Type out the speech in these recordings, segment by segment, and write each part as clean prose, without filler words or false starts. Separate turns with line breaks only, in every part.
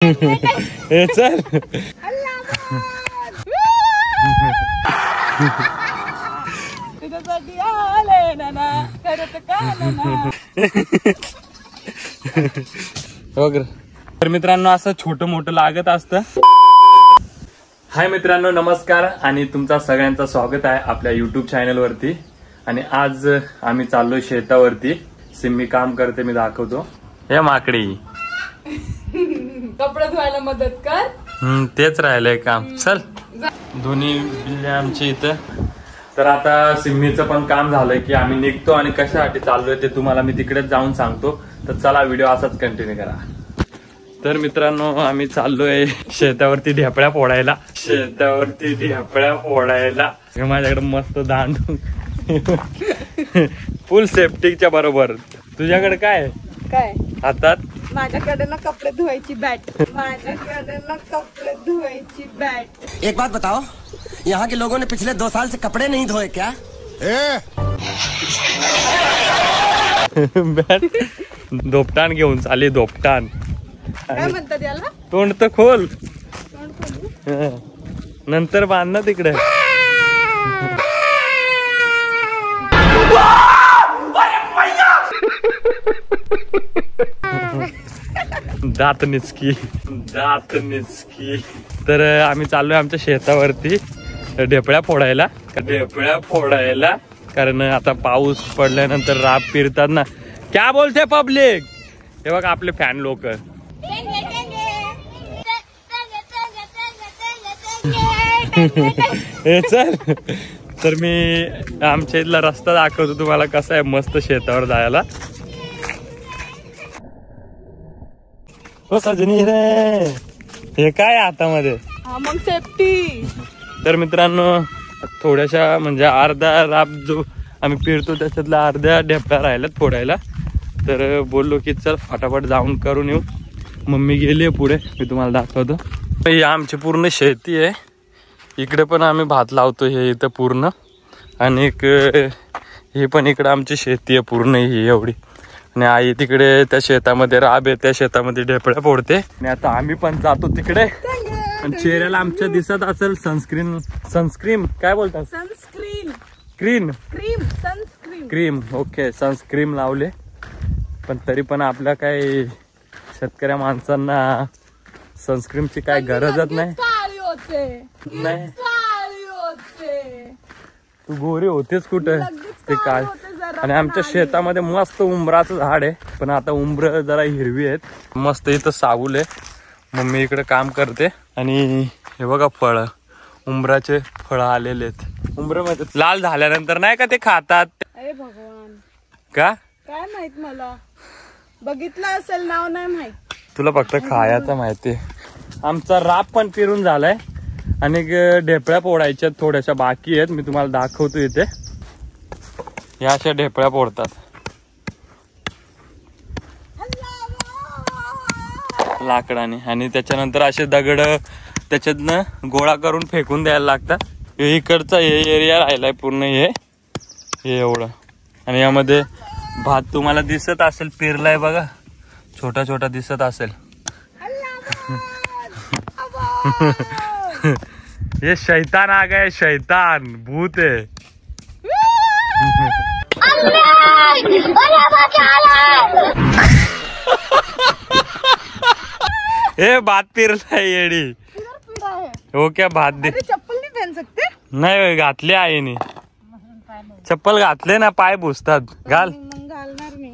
हे चल तर मित्रांनो असं छोटं मोठं लागत असतं. हाय मित्रांनो, नमस्कार आणि तुमचा सगळ्यांचं स्वागत आहे आपल्या युट्यूब चॅनल वरती. आणि आज आम्ही चाललोय शेतावरती. सिम्मी काम करते, मी दाखवतो. हे माकडी
कपडे धुवायला मदत कर.
तेच राहिलंय काम. चल, दोन्ही बिल्ल्या आमची इथं. तर आता सिम्मीचं पण काम झालंय की आम्ही निघतो आणि कशासाठी चाललोय ते तुम्हाला मी तिकडेच जाऊन सांगतो. तर चला, व्हिडिओ असाच कंटिन्यू करा. तर मित्रांनो, आम्ही चाललोय शेतावरती ढेपळ्या फोडायला. माझ्याकडे मस्त दांडू फुल सेफ्टीच्या बरोबर. तुझ्याकडे काय
काय
हातात?
माझ्याकडे ना कपडे धुवायची बॅट.
एक बात बताओ, यहाँ के लोगों ने पिछले 2 साल से कपड़े नहीं धोए क्या?
धोपटान घेऊन चाले. धोपटान
काय म्हणतात याला?
तोंड तर खोल, नंतर बांध ना तिकडे. दात निचकी. तर आम्ही चाललोय आमच्या शेतावरती ढेपळ्या फोडायला. कारण आता पाऊस पडल्यानंतर राब फिरतात ना. क्या बोलते पब्लिक? हे बघा आपले फॅन लोक. हे चल, तर मी आमच्या इथला रस्ता दाखवतो तुम्हाला कसा आहे मस्त शेतावर जायला. हो सजनी रे, हे काय हातामध्ये?
मग सेफ्टी.
तर मित्रांनो, थोड्याशा म्हणजे अर्धा राब जो आम्ही फिरतो त्याच्यातला अर्ध्या ढेपळ्या राहिल्यात फोडायला. तर बोललो की चल फटाफट जाऊन करून येऊ. मम्मी गेली पुढे, मी तुम्हाला दाखवतो. ही आमची पूर्ण शेती आहे. इकडे पण आम्ही भात लावतो, हे इथं पूर्ण. आणि हे पण इकडे आमची शेती आहे पूर्ण ही एवढी. आणि आई तिकडे त्या शेतामध्ये राब आहे, त्या शेतामध्ये ढेपळ्या फोडते. आणि आता आम्ही पण जातो तिकडे. आणि चेहऱ्याला आमच्या दिसत असेल सनस्क्रीन काय बोलतात? क्रीम. ओके, सनस्क्रीन लावले. पण तरी पण आपल्या काय शेतकऱ्या माणसांना सनस्क्रीनची काय गरजच नाही. तू गोरी होतेच कुठे ते काय. आणि आमच्या शेतामध्ये मस्त उंबराचं झाड आहे. पण आता उंबर जरा हिरवी आहेत. मस्त इथं सावूल आहे. मम्मी इकडे काम करते. आणि हे बघा फळ, उंबराचे फळ आलेले आहेत. उंबरामध्ये लाल झाल्यानंतर नाही का ते खातात.
अरे भगवान,
का
काय माहित मला. बघितलं असेल, नाव नाही माहित.
तुला फक्त खायचं माहिती. आमचा राब पण फिरून झालाय. आणि ढेपळ्या फोडायच्या थोड्याशा बाकी आहेत. मी तुम्हाला दाखवतो इथे. या अशा ढेपळ्या फोडतात लाकडाने. आणि त्याच्यानंतर असे दगड त्याच्यातनं गोळा करून फेकून द्यायला लागतात. इकडचा हे एरिया राहिलाय पूर्ण हे एवढं. आणि यामध्ये भात तुम्हाला दिसत असेल पेरलाय बघा, छोटा छोटा दिसत असेल. ये शैतान आ गए, शैतान भूत है. हे भात पेरलाय येडी. हो क्या भात दे.
चप्पल नहीं पहन सकते?
नाही घातले आईने. चप्पल घातले ना पाय पुसतात. घाल.
घालणार मी.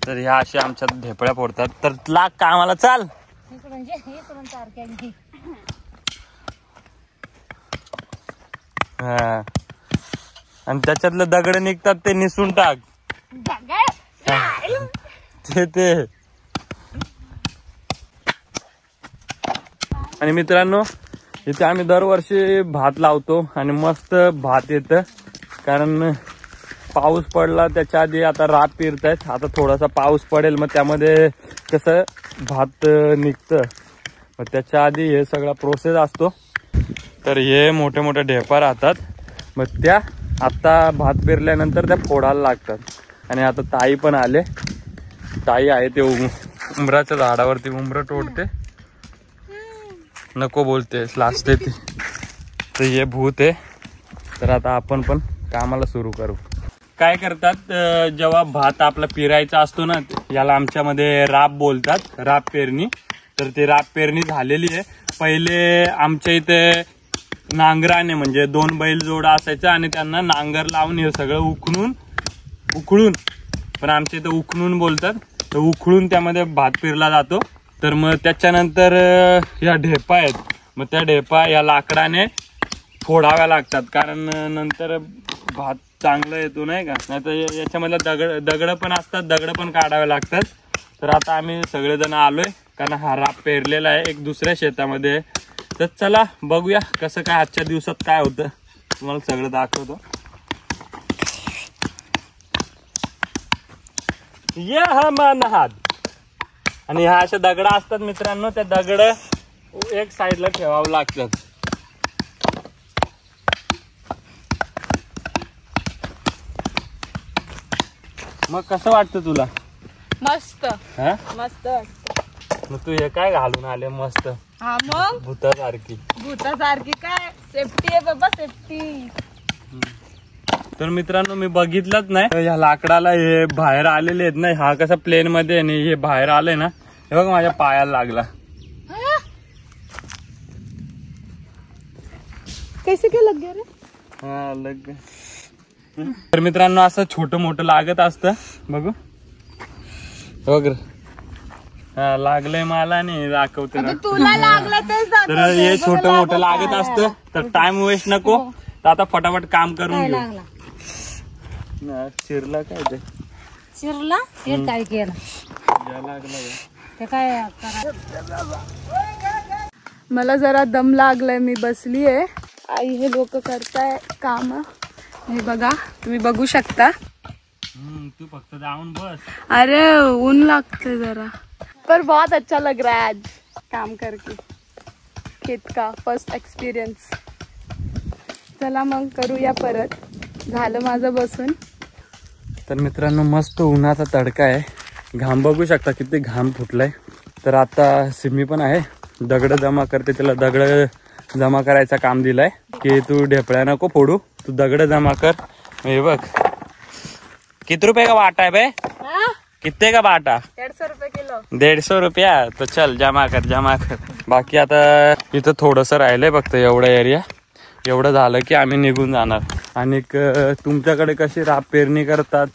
तर ह्या अशा आमच्या ढेपळ्या फोडतात. तर लाग कामाला चाल. हा, आणि त्याच्यातलं दगड निघतात ते निसून टाक. ते आणि मित्रांनो, इथे आम्ही दरवर्षी भात लावतो आणि मस्त भात येतं. कारण पाऊस पडला त्याच्या आधी आता राब पेरतायत. आता थोडासा पाऊस पडेल, मग त्यामध्ये कसं भात निघतं. मग त्याच्या आधी हे सगळा प्रोसेस असतो. तर हे मोठे मोठे ढेपा राहतात. मग त्या आता भात पेरल्यानंतर त्या फोडायला लागतात. आणि आता ताई पण आले. ताई आहे ते उंबराच्या झाडावरती उंबर तोडते. नको बोलतेस लास्ट येते. तर हे भूत आहे. तर आता आपण पण कामाला सुरू करू. काय करतात जेव्हा भात आपला पेरायचा असतो ना, याला आमच्यामध्ये राब बोलतात, राब पेरणी. तर ते राब पेरणी झालेली आहे. पहिले आमच्या इथे नांगराने म्हणजे 2 बैल जोडा असायचा आणि त्यांना नांगर लावून हे सगळं उखळून पण आमच्या इथे उखळून बोलतात. तर उखळून त्यामध्ये भात पेरला जातो. तर मग त्याच्यानंतर या ढेपा आहेत. मग त्या ढेपा या लाकडाने फोडाव्या लागतात, कारण नंतर भात चांगलं येतो नाही का. नाही तर याच्यामधलं दगड पण असतात, दगड पण काढावे लागतात. तर आता आम्ही सगळेजण आलोय, कारण हा राब पेरलेला आहे एक दुसऱ्या शेतामध्ये. तर चला बघूया कसं काय आजच्या दिवसात काय होतं, तुम्हाला सगळं दाखवतो. आणि ह्या अशा दगड असतात मित्रांनो, त्या दगड एक साईडला ठेवावं लागतात. मग कसं वाटतं तुला?
मस्त
हा
मस्त.
मग तू हे काय घालून आले मस्त?
हा मग
भूतासारखी.
भूतासारखी काय सेफ्टी आहे बाबा, सेफ्टी.
तर मित्रांनो मी बघितलंच नाही या लाकडाला हे बाहेर आलेले आहेत ना. हा कसा प्लेन मध्ये आणि हे बाहेर आलंय ना, हे बघ माझ्या पायाला लागला.
कैसे काय लग गया रे?
हा लग. तर मित्रांनो असं छोटं मोठं लागत असतं, बघू बघ. हा लागलंय मला नाही दाखवते ना.
तुला लागलं तेच दाखव.
तर हे छोटं मोठं लागत असतं. तर टाइम वेस्ट नको. तर आता फटाफट काम करून घेऊ. चिरला काय ते?
चिरला हे काय केलं
लागला
ते काय
मला जरा दम लागलाय, मी बसलीये. आई हे लोक करताय काम. हे बघा, तुम्ही बघू शकता.
तू फक्त जाऊन बस.
अरे ऊन लागते जरा, पर बहुत अच्छा लग रहा है आज काम करके. खेत का फर्स्ट एक्सपिरियन्स. चला मग करूया परत. झालं माझं बसून.
तर मित्रांनो मस्त उन्हाचा तडका आहे. घाम बघू शकता किती घाम फुटलाय. तर आता सिमी पण आहे, दगड जमा करते. त्याला दगड जमा करायचं काम दिलाय की तू ढेपळ्या नको फोडू, तू दगड जमा कर. हे बघ किती रुपये का बाटा है बे? कितने का बाटा?
150 रुपये किलो.
150 रुपया. तो चल जमा कर. बाकी आता इथं थोडस राहिलंय फक्त एवढा एरिया. एवढं झालं की आम्ही निघून जाणार. आणि तुमच्याकडे कशी राब पेरणी करतात,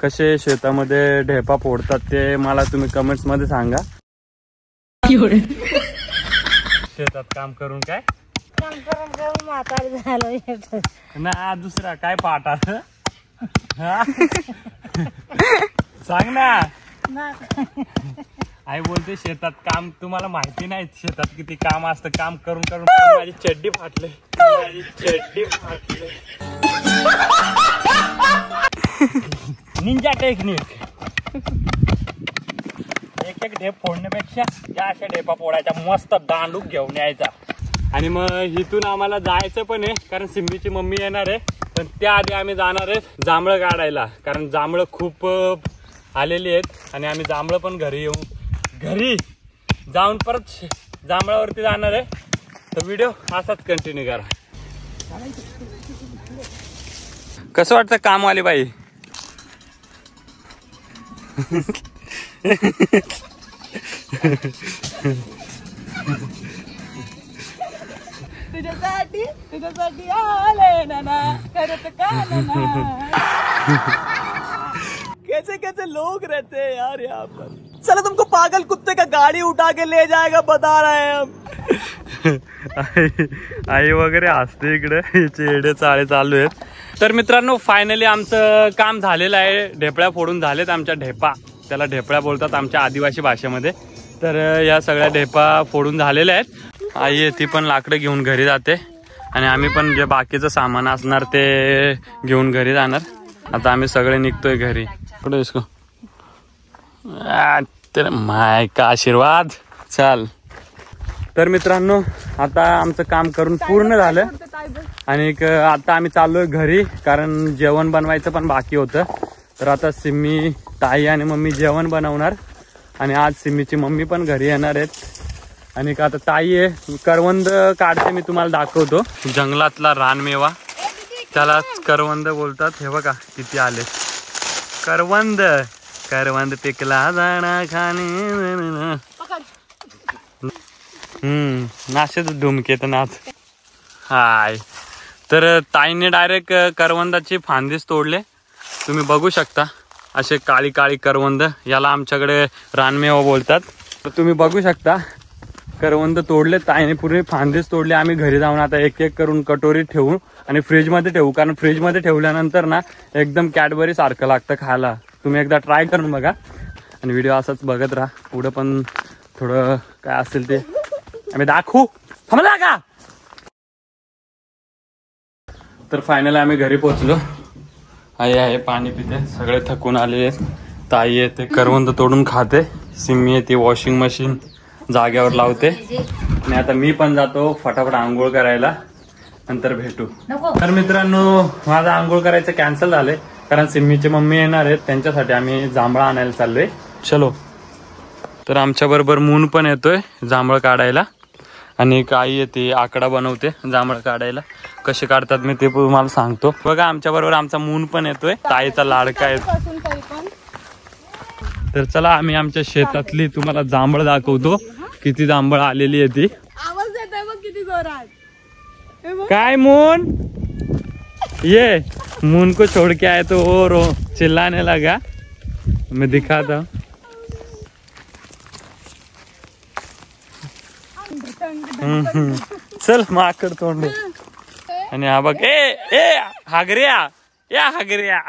कसे शेतामध्ये ढेपा फोडतात ते मला तुम्ही कमेंट्स मध्ये सांगा. शेतात काम करून काय
म्हातारी झालो
ना, दुसरा काय पाटा सांग ना. आई बोलते शेतात काम, तुम्हाला माहिती नाही शेतात किती काम असतं. काम करून करून माझी चड्डी फाटले. Ninja technique. एक ढेप फोडण्यापेक्षा या अशा ढेपा फोडायच्या, मस्त दांडूक घेऊन यायचा. आणि मग इथून आम्हाला जायचं पण आहे, कारण सिम्बीची मम्मी येणार आहे. पण त्याआधी आम्ही जाणार आहे जांभळं काढायला, कारण जांभळं खूप आलेली आहेत. आणि आम्ही जांभळं पण घरी जाऊन परत जांभळावरती जाणार आहे. तर व्हिडिओ असाच कंटिन्यू करा. कसं वाटतं कामवाली बाई?
तुझ्यासाठी आले ना करत का ना. कैसे कैसे लोग रहते हैं यार यहाँ पर. चलो तुमको पागल कुत्ते का गाड़ी उठा के ले जाएगा, बता रहे हैं हम.
आई वगैरे असते इकडे, येडे चाळे चालू आहेत. तर मित्रांनो फायनली आमचं काम झालेलं आहे. ढेपळ्या फोडून झालेत आमच्या ढेपा. त्याला ढेपळ्या बोलतात आमच्या आदिवासी भाषेमध्ये. तर या सगळ्या ढेपा फोडून झालेल्या आहेत. आई ती पण लाकडं घेऊन घरी जाते आणि आम्ही पण जे बाकीचं सामान असणार ते घेऊन घरी जाणार. आता आम्ही सगळे निघतोय घरी. कुठे इसको तेरे माय का आशीर्वाद. चल. तर मित्रांनो आता आमचं काम करून पूर्ण झालं आणि आता आम्ही चाललोय घरी, कारण जेवण बनवायचं पण बाकी होतं. तर आता सिम्मी, ताई आणि मम्मी जेवण बनवणार आणि आज सिम्मीची मम्मी पण घरी येणार आहेत. आणि आता ताई आहे करवंद काढते, मी तुम्हाला दाखवतो. जंगलातला रानमेवा त्याला करवंद बोलतात. हे बघा किती आले करवंद. करवंद पिकला जाणा खाणे. नाचेच धुमकेत नाच. हाय, तर ताईने डायरेक्ट करवंदाची फांदीच तोडले. तुम्ही बघू शकता असे काळी काळी करवंद, याला आमच्याकडे रानमेवा बोलतात. तर तुम्ही बघू शकता करवंद तोडले ताईने, पूर्ण फांदीच तोडले. आम्ही घरी जाऊन आता एक एक करून कटोरीत ठेवू आणि फ्रीजमध्ये ठेवू, कारण फ्रीजमध्ये ठेवल्यानंतर ना एकदम कॅडबरी सारखं लागतं खायला. तुम्ही एकदा ट्राय करून बघा आणि व्हिडिओ असाच बघत राहा. पुढं पण थोडं काय असेल ते आम्ही दाखवू. थांबला का? तर फायनली आम्ही घरी पोहोचलो. आई आहे पाणी पिते, सगळे थकून आलेले. ताई आहे ते करवंद तोडून खाते. सिम्मी आहे ती वॉशिंग मशीन जाग्यावर लावते. आणि आता मी पण जातो फटाफट आंघोळ करायला, नंतर भेटू. तर मित्रांनो माझं आंघोळ करायचं कॅन्सल झालंय, कारण सिम्मीची मम्मी येणार आहेत, त्यांच्यासाठी आम्ही जांभळा आणायला चाललोय. चलो. तर आमच्या बरोबर मून पण येतोय जांभळ काढायला, आणि एक आई येते आकडा बनवते जांभळ काढायला. कसे काढतात मी ते तुम्हाला सांगतो. बघा आमच्या बरोबर आमचा मून पण येतोय, ताईचा लाडका आहे. तर चला आम्ही आमच्या शेतातली तुम्हाला जांभळ दाखवतो, किती जांभळ आलेली आहे ती.
आवाज येतोय बघ किती जोरात.
काय मून ये, मून को छोड़ के आए तो और चिल्लाने लगा. मैं दिखाता हूं. चल माकड तोंड. आणि हा बघ ए ए हागऱ्या, या हागऱ्या.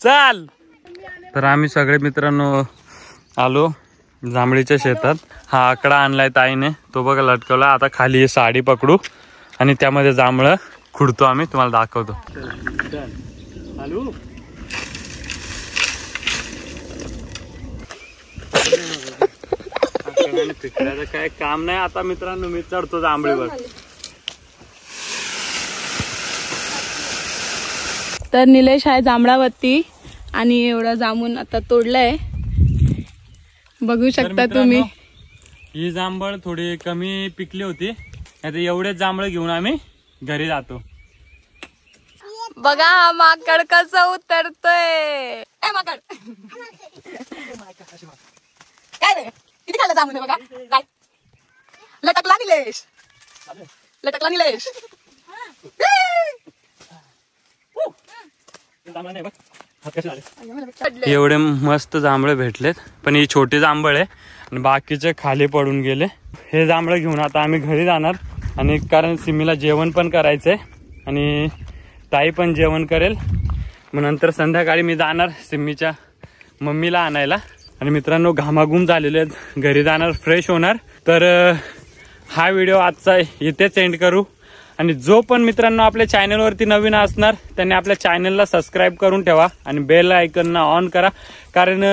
चाल. तर आम्ही सगळे मित्रांनो आलो जांभळीच्या शेतात. हा आकडा आणलाय ताईने, तो बघा लटकवला. आता खाली साडी पकडू आणि त्यामध्ये जांभळं खुडतो आम्ही, तुम्हाला दाखवतो. फिकरायचं काय काम नाही आता मित्रांनो, मी चढतो जांभळीवर.
तर निलेश आहे जांभळावरती आणि एवढं जामून आता तोडलंय, बघू शकता तुम्ही.
ही जांभळ थोडी कमी पिकली होती, आता एवढेच जांभळ घेऊन आम्ही घरी जातो.
बघा हा माकड कसं उतरतोय. माकड काय रे, किती खाल्लं जामून बघा. काय लटकला निलेश, लटकला निलेश.
एवढे मस्त जांभळे भेटलेत, पण ही छोटी जांभळ आहे आणि बाकीचे खाली पडून गेले. हे जांभळं घेऊन आता आम्ही घरी जाणार, आणि कारण सिमीला जेवण पण करायचंय आणि ताई पण जेवण करेल. मग नंतर संध्याकाळी मी जाणार सिमीच्या मम्मीला आणायला. आणि मित्रांनो घामाघूम झालेले आहेत, घरी जाणार फ्रेश होणार. तर हा व्हिडिओ आजचा इथेच एंड करू. आणि जो पण मित्रांनो आपल्या चॅनलवरती नवीन असणार त्यांनी आपल्या चॅनलला सबस्क्राईब करून ठेवा आणि बेल आयकॉनला ऑन करा, कारण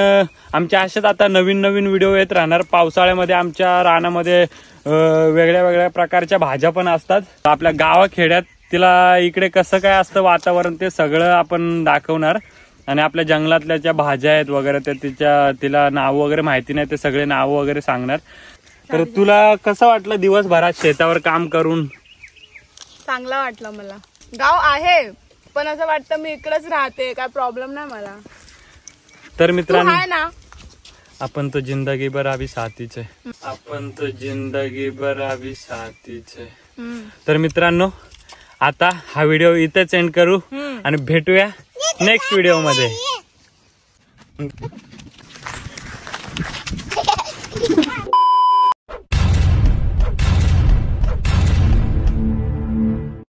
आमच्या अशाच आता नवीन नवीन व्हिडिओ येत राहणार. पावसाळ्यामध्ये आमच्या रानामध्ये वेगळ्या वेगळ्या प्रकारच्या भाज्या पण असतात. आपल्या गावाखेड्यात तिला इकडे कसं काय असतं वातावरण ते सगळं आपण दाखवणार. आणि आपल्या जंगलातल्या ज्या भाज्या आहेत वगैरे ते तिला नाव वगैरे माहिती नाही, ते सगळे नाव वगैरे सांगणार. तर तुला कसं वाटलं दिवसभरात शेतावर काम करून?
चांगला वाटलं मला. गाव आहे पण असं वाटतं मी इकडेच राहते, काय प्रॉब्लेम नाही मला.
तर मित्रांनो
आहे ना,
आपण तो जिंदगी भर अभी साथीच आहे, आपण तो जिंदगी भर अभी साथीच आहे. तर मित्रांनो आता हा व्हिडिओ इथेच एंड करू आणि भेटूया नेक्स्ट व्हिडिओ मध्ये.